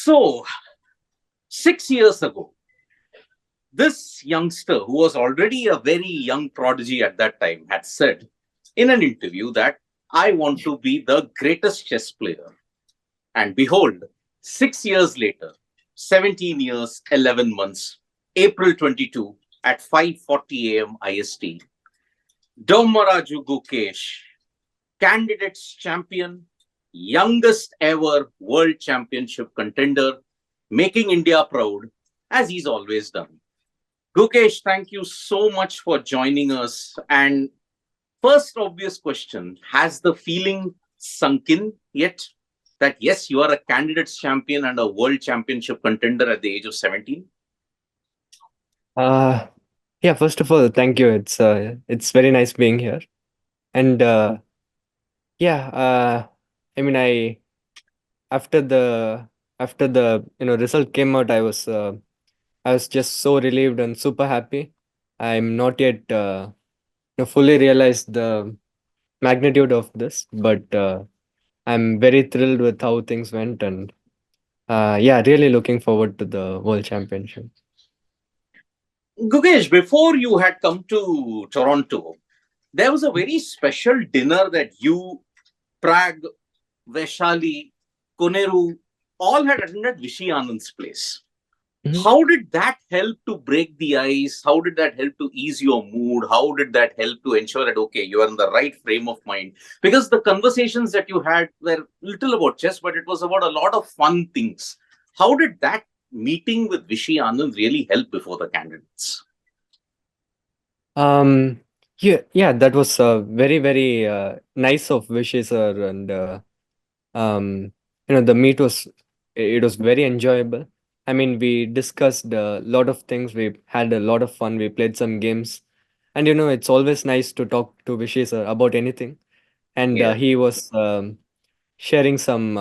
So, 6 years ago, this youngster, who was already a very young prodigy at that time, had said in an interview that I want to be the greatest chess player. And behold, 6 years later, 17 years, 11 months, April 22 at 5:40 a.m. IST, Dommaraju Gukesh, candidates champion, youngest ever world championship contender, making India proud as he's always done. Gukesh, thank you so much for joining us. And first obvious question, has the feeling sunk in yet that yes, you are a candidates champion and a world championship contender at the age of 17? Uh, yeah, first of all, thank you. It's very nice being here. And yeah, I mean, after the after the result came out, I was just so relieved and super happy. I'm not yet fully realized the magnitude of this, but I'm very thrilled with how things went, and yeah, really looking forward to the World Championship. Gukesh, before you had come to Toronto, there was a very special dinner that you, Prague, Vaishali, Koneru, all had attended Vishy Anand's place. Mhm. How did that help to break the ice? How did that help to ease your mood? How did that help to ensure that, okay, you are in the right frame of mind? Because the conversations that you had were little about chess, but it was about a lot of fun things. How did that meeting with Vishy Anand really help before the candidates? Um, yeah, that was very, very nice of Vishy sir, and um, the meet was it was very enjoyable. I mean, we discussed a lot of things. We had a lot of fun. We played some games, and it's always nice to talk to Vishy sir about anything. And Yeah. he was sharing some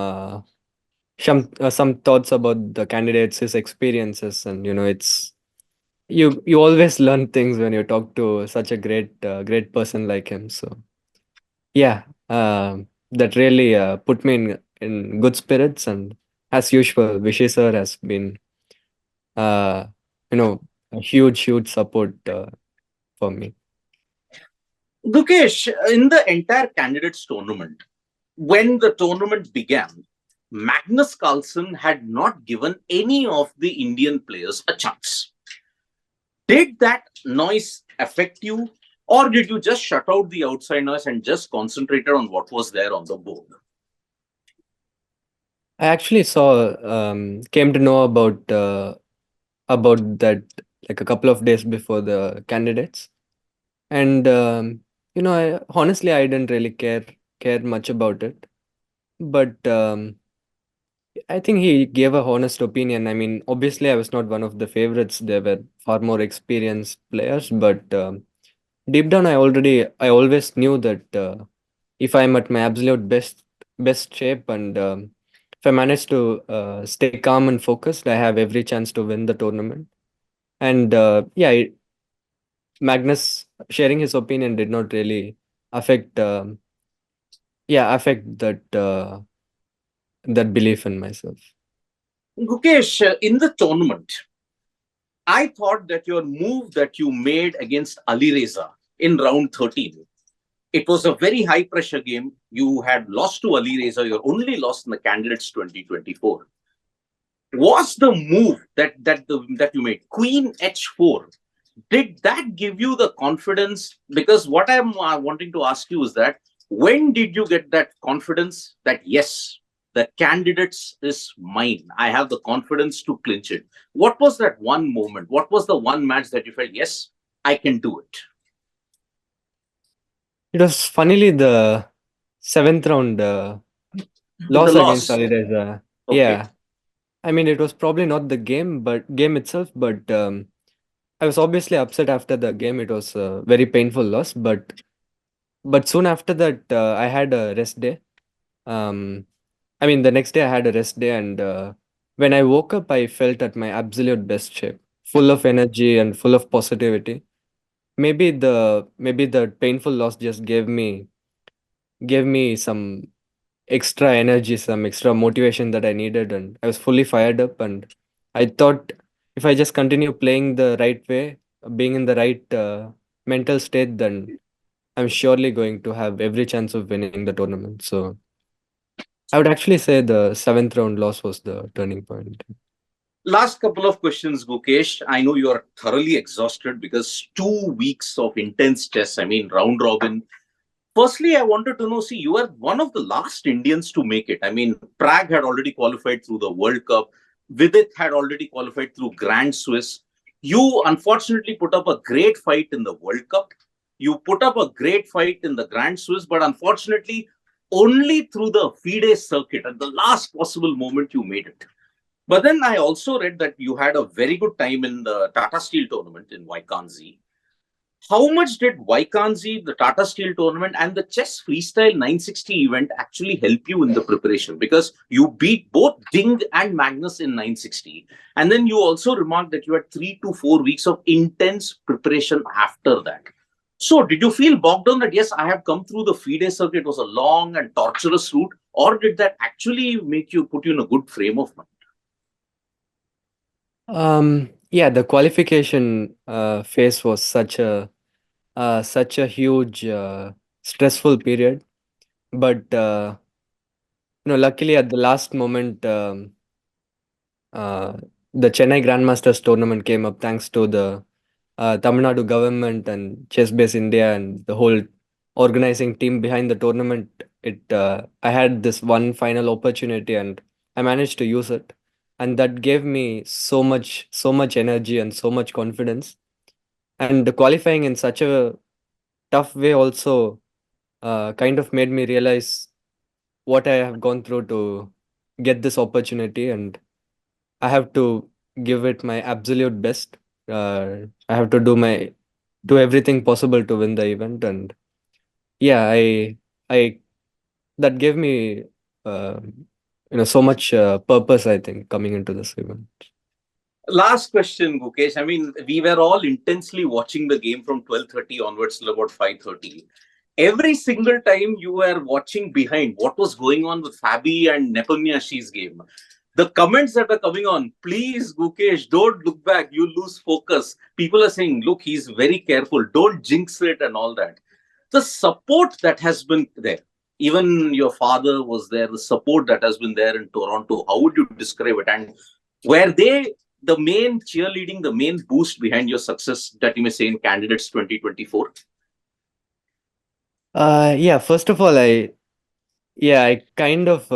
thoughts about the candidates, his experiences, and it's you always learn things when you talk to such a great person like him. So yeah, that really put me in good spirits, and as usual, Vishay sir has been uh, a huge support for me. Dukesh, in the entire candidates tournament, when the tournament began, Magnus Carlsen had not given any of the Indian players a chance. Did that noise affect you, or did you just shut out the outside noise and just concentrated on what was there on the board? I actually came to know about that like a couple of days before the candidates. And honestly, I didn't really care much about it. But I think he gave a honest opinion. I mean, obviously, I was not one of the favorites. There were far more experienced players, but deep down, I always knew that if I'm at my absolute best shape, and if I manage to stay calm and focused, I have every chance to win the tournament. And Magnus sharing his opinion did not really affect affect that belief in myself. Gukesh, in the tournament, I thought that your move that you made against Ali Reza in round 13, it was a very high pressure game. You had lost to Ali Reza, you're only lost in the candidates 2024. Was the move that you made Queen H4, did that give you the confidence? Because what I'm wanting to ask you is that when did you get that confidence that yes, the candidates is mine, I have the confidence to clinch it? What was that one moment? What was the one match that you felt yes, I can do it? It was funnily the seventh round The loss against loss. Alireza. Okay. Yeah, I mean it was probably not the game itself, but I was obviously upset after the game. It was a very painful loss, but soon after that I had a rest day. Um, I mean the next day I had a rest day, and when I woke up, I felt at my absolute best shape, full of energy and full of positivity. Maybe the painful loss just gave me some extra energy, some extra motivation that I needed, and I was fully fired up. And I thought if I just continue playing the right way, being in the right mental state, then I'm surely going to have every chance of winning the tournament. So I would actually say the seventh round loss was the turning point. Last couple of questions, Gukesh. I know you are thoroughly exhausted because 2 weeks of intense chess, I mean, round robin. Firstly, I wanted to know, see, you are one of the last Indians to make it. I mean, Prague had already qualified through the World Cup. Vidit had already qualified through Grand Swiss. You unfortunately put up a great fight in the World Cup. You put up a great fight in the Grand Swiss, but unfortunately, only through the FIDE circuit at the last possible moment you made it. But then I also read that you had a very good time in the Tata Steel tournament in Vaikanzi. How much did Vaikanzi, the Tata Steel tournament, and the chess freestyle 960 event actually help you in the preparation? Because you beat both Ding and Magnus in 960. And then you also remarked that you had 3 to 4 weeks of intense preparation after that. So, did you feel bogged down that, yes, I have come through the FIDE circuit, it was a long and torturous route, or did that actually make you put you in a good frame of mind? Yeah, the qualification phase was such a huge stressful period, but luckily at the last moment, uh, the Chennai Grandmasters tournament came up thanks to the Tamil Nadu government and Chess Base India and the whole organizing team behind the tournament. I had this one final opportunity and I managed to use it, and that gave me so much energy and so much confidence. And the qualifying in such a tough way also kind of made me realize what I have gone through to get this opportunity, and I have to give it my absolute best. I have to do everything possible to win the event, and yeah, I that gave me uh, so much purpose. I think coming into this event. Last question, Gukesh. I mean, we were all intensely watching the game from 12:30 onwards till about 5:30. Every single time you were watching behind what was going on with Fabi and Nepomniachtchi's game, the comments that are coming on, please, Gukesh, don't look back. You lose focus. People are saying, look, he's very careful. Don't jinx it and all that. The support that has been there, even your father was there, the support that has been there in Toronto, how would you describe it? And were they the main cheerleading, the main boost behind your success that you may say in Candidates 2024? Yeah, first of all, I kind of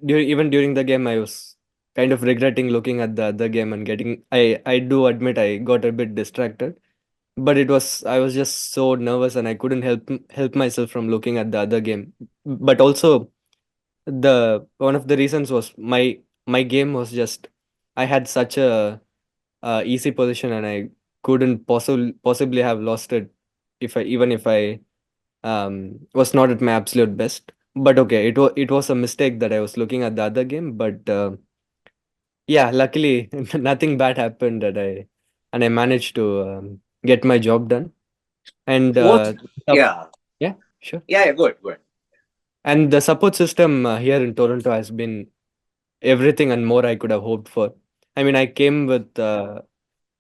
even during the game I was kind of regretting looking at the other game and getting I do admit I got a bit distracted, but I was just so nervous and I couldn't help myself from looking at the other game. But also the one of the reasons was my game was just I had such a easy position and I couldn't possibly have lost it if I was not at my absolute best. But okay, it was a mistake that I was looking at the other game. But yeah, luckily nothing bad happened and I managed to get my job done. And What? sup- Yeah. yeah, sure. Yeah, go ahead, go ahead. And the support system here in Toronto has been everything and more I could have hoped for. I mean, I came with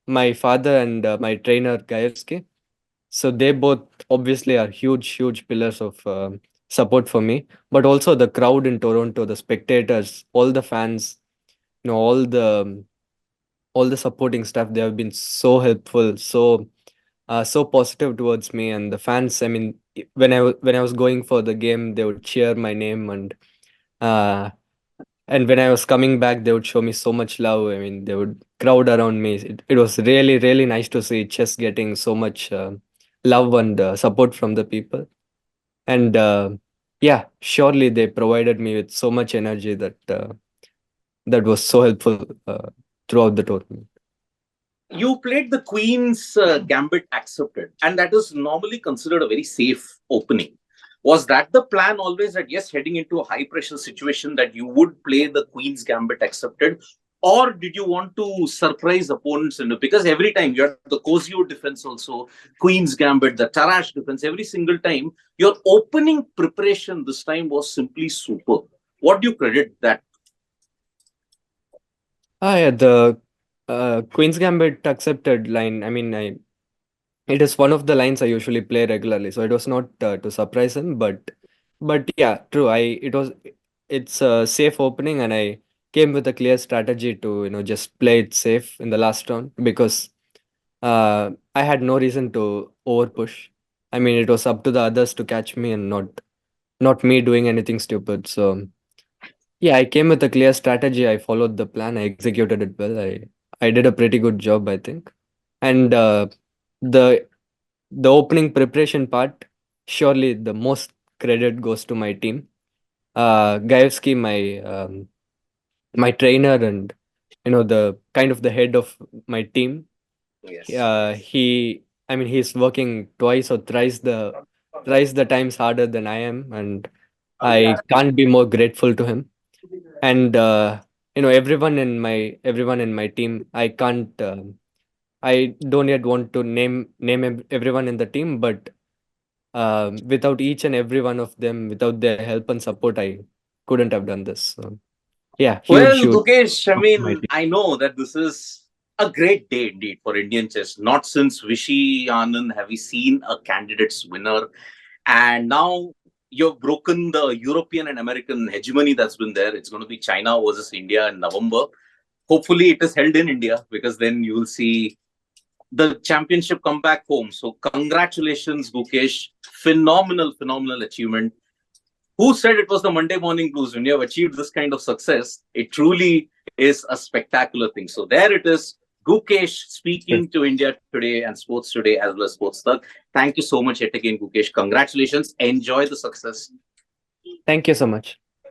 my father and my trainer Gayevsky. So they both obviously are huge pillars of support for me. But also the crowd in Toronto, the spectators, all the fans, all the supporting staff. They have been so helpful, so positive towards me. And the fans, I mean, when I was going for the game, they would cheer my name, uh, and when I was coming back, they would show me so much love. I mean, they would crowd around me. It was really nice to see chess getting so much love and support from the people. And yeah, surely they provided me with so much energy that was so helpful throughout the tournament. You played the Queen's Gambit Accepted, and that is normally considered a very safe opening. Was that the plan always that, yes, heading into a high pressure situation, that you would play the Queen's Gambit Accepted? or did you want to surprise opponents? Because every time you had the Cosio defense also, Queen's Gambit, the Tarash defense, every single time, your opening preparation this time was simply super. What do you credit that? Yeah, the Queen's Gambit accepted line. I mean, it is one of the lines I usually play regularly, so it was not to surprise him, but yeah, true. It's a safe opening, and I came with a clear strategy to just play it safe in the last round because I had no reason to over push. I mean, it was up to the others to catch me and not me doing anything stupid. So yeah, I came with a clear strategy. I followed the plan. I executed it well. I did a pretty good job, I think. And the the opening preparation part, surely the most credit goes to my team. Gaevsky, my trainer, and the kind of the head of my team. Yes. I mean, he's working twice or thrice the times harder than I am, and I can't be more grateful to him. And everyone in my team, I don't yet want to name everyone in the team, but without each and every one of them, without their help and support, I couldn't have done this. So yeah, huge, Well, huge Gukesh, I props to my mean, team. I know that this is a great day indeed for Indian chess. Not since Vishy Anand have we seen a candidate's winner. And now you've broken the European and American hegemony that's been there. It's going to be China versus India in November. Hopefully, it is held in India because then you will see the championship come back home. So, congratulations, Gukesh. Phenomenal, phenomenal achievement. Who said it was the Monday morning blues? When you have achieved this kind of success, it truly is a spectacular thing. So there it is. Gukesh speaking to India Today and Sports Today as well as Sports Thug. Thank you so much yet again, Gukesh. Congratulations. Enjoy the success. Thank you so much.